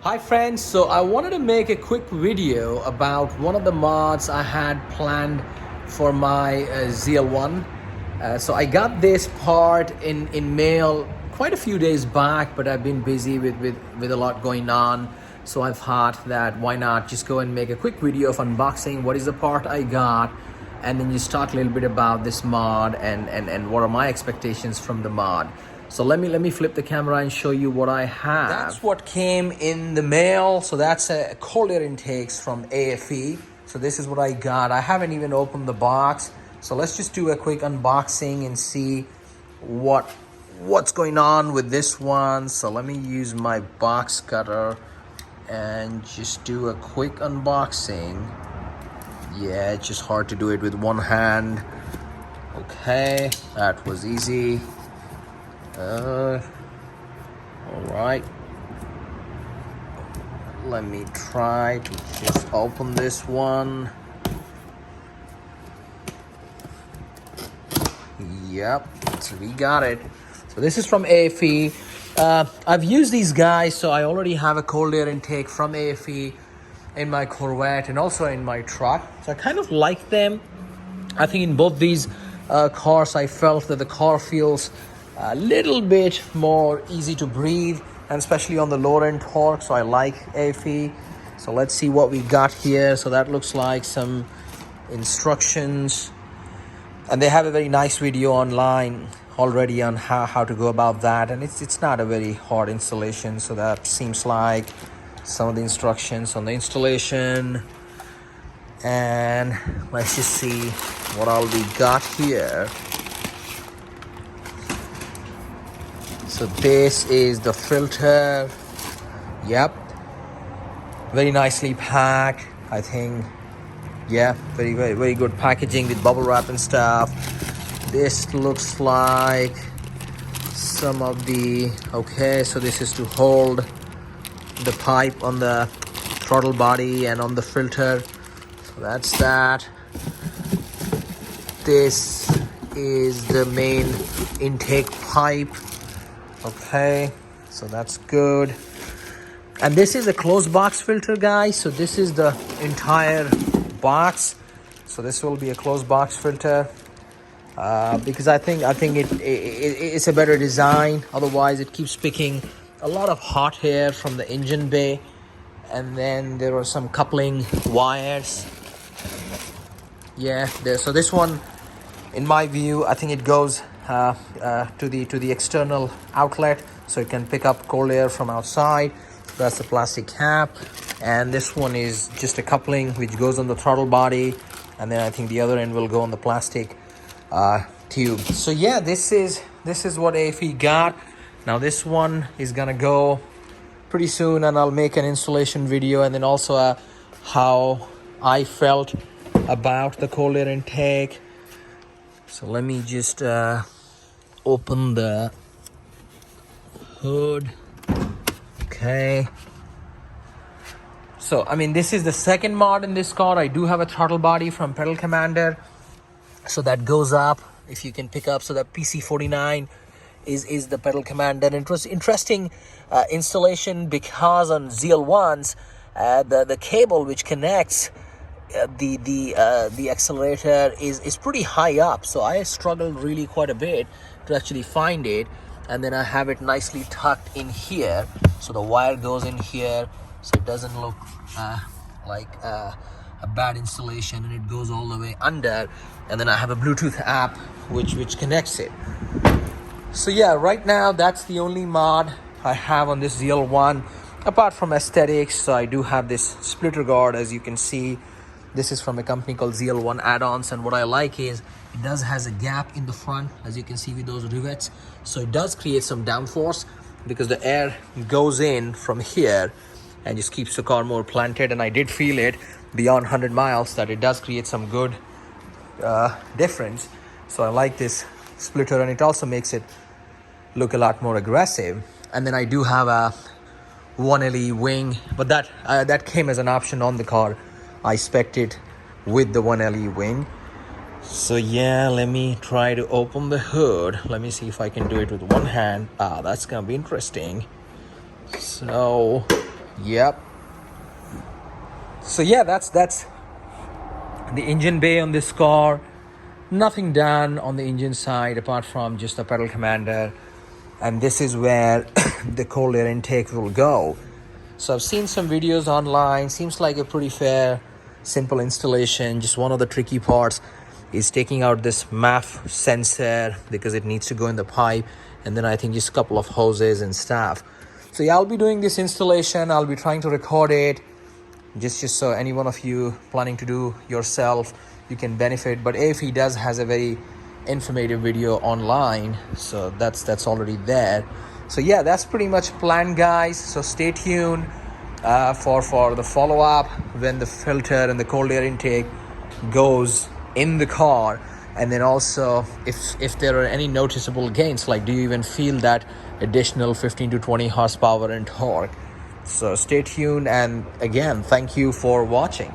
Hi friends, so I wanted to make a quick video about one of the mods I had planned for my ZL1. So I got this part in mail quite a few days back, but I've been busy with a lot going on. So I've thought that why not just go and make a quick video of unboxing what is the part I got, and then just talk a little bit about this mod and what are my expectations from the mod. So let me flip the camera and show you what I have. That's what came in the mail. So that's a cold air intakes from aFe. So this is what I got. I haven't even opened the box. So let's just do a quick unboxing and see what's going on with this one. So let me use my box cutter and just do a quick unboxing. Yeah, it's just hard to do it with one hand. Okay, that was easy. All right, let me try to just open this one. Yep, so we got it. So this is from aFe. I've used these guys, so I already have a cold air intake from aFe in my Corvette and also in my truck. So I kind of like them. I think in both these cars, I felt that the car feels a little bit more easy to breathe, and especially on the lower end torque. So I like aFe. So let's see what we got here. So that looks like some instructions, and they have a very nice video online already on how to go about that, and it's not a very hard installation. So that seems like some of the instructions on the installation. And let's just see what all we got here. So this is the filter. Yep, very nicely packed, I think. Yeah, very good packaging with bubble wrap and stuff. This looks like some of the, okay, so this is to hold the pipe on the throttle body and on the filter. So that's that. This is the main intake pipe. Okay, so that's good. And this is a closed box filter, guys. So this is the entire box. So this will be a closed box filter because I think it's a better design. Otherwise, it keeps picking a lot of hot air from the engine bay, and then there are some coupling wires. Yeah, there. So this one, in my view, I think it goes to the external outlet, so it can pick up cold air from outside. That's the plastic cap, and this one is just a coupling which goes on the throttle body, and then I think the other end will go on the plastic tube. So yeah, this is what aFe got. Now this one is gonna go pretty soon, and I'll make an installation video, and then also how I felt about the cold air intake. So let me just open the hood. Okay. So, I mean, this is the second mod in this car. I do have a throttle body from Pedal Commander. So that goes up, if you can pick up. So that PC49 is the Pedal Commander. And it was interesting installation because on ZL1s, the cable which connects the accelerator is pretty high up, so I struggled really quite a bit to actually find it. And then I have it nicely tucked in here, so the wire goes in here, so it doesn't look like a bad installation, and it goes all the way under. And then I have a Bluetooth app which connects it. So yeah, right now that's the only mod I have on this ZL1 apart from aesthetics. So I do have this splitter guard, as you can see. This is from a company called ZL1 add-ons, and what I like is it has a gap in the front, as you can see with those rivets. So it does create some downforce because the air goes in from here and just keeps the car more planted. And I did feel it beyond 100 miles that it does create some good difference. So I like this splitter, and it also makes it look a lot more aggressive. And then I do have a 1LE wing, but that came as an option on the car. I spec'd it with the 1LE wing. So yeah, let me try to open the hood. Let me see if I can do it with one hand. That's gonna be interesting. So Yep. So yeah, that's the engine bay on this car. Nothing done on the engine side apart from just the pedal commander, and this is where the cold air intake will go. So I've seen some videos online. Seems like a pretty fair, simple installation. Just one of the tricky parts is taking out this MAF sensor because it needs to go in the pipe, and then I think just a couple of hoses and stuff. So yeah, I'll be doing this installation. I'll be trying to record it just so any one of you planning to do yourself, you can benefit. But aFe has a very informative video online, so that's already there. So yeah, that's pretty much planned, guys. So stay tuned for the follow-up when the filter and the cold air intake goes in the car, and then also if there are any noticeable gains, like do you even feel that additional 15 to 20 horsepower and torque. So stay tuned, and again, thank you for watching.